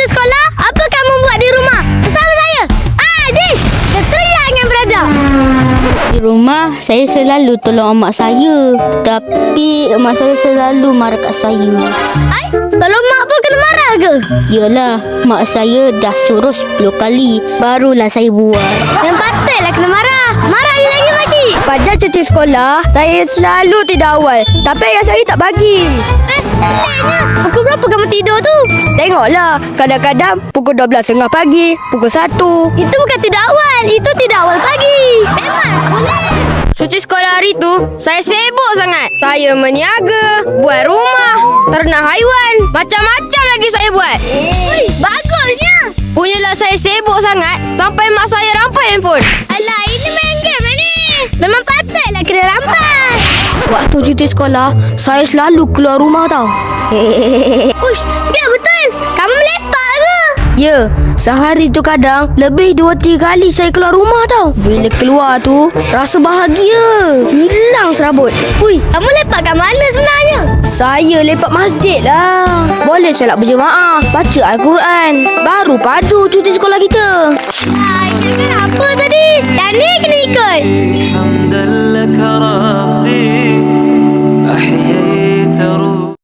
cuti sekolah, apa kamu buat di rumah? Bersama saya, Adis dan Teria dengan berada. Di rumah, saya selalu tolong mak saya. Tapi mak saya selalu marah kat saya. Ai, tolong mak pun kena marah ke? Yalah, mak saya dah suruh 10 kali. Barulah saya buat. Yang patutlah kena marah. Marah je lagi makcik. Pada cuti sekolah, saya selalu tidur awal. Tapi ayah saya tak bagi. Peliknya. Pukul berapa kamu tidur tu? Tengoklah, kadang-kadang pukul 12.30 pagi, pukul 1. Itu bukan tidur awal. Itu tidur awal pagi. Memang boleh. Cuti sekolah hari tu, saya sibuk sangat. Saya meniaga, buat rumah, ternak haiwan. Macam-macam lagi saya buat. Ui, bagusnya. Punyalah saya sibuk sangat, sampai mak saya rampas handphone. Alah, ini main game lah ni. Memang patutlah kena rampas. Waktu cuti sekolah, saya selalu keluar rumah tau. Ush, biar betul. Kamu melepak ke? Ya, sehari tu kadang lebih 2-3 kali saya keluar rumah tau. Bila keluar tu, rasa bahagia. Hilang serabut. Ui, kamu lepak kat mana sebenarnya? Saya lepak masjid lah. Boleh solat berjemaah, baca Al-Quran. Baru padu cuti sekolah kita. Ai, cakap apa tadi?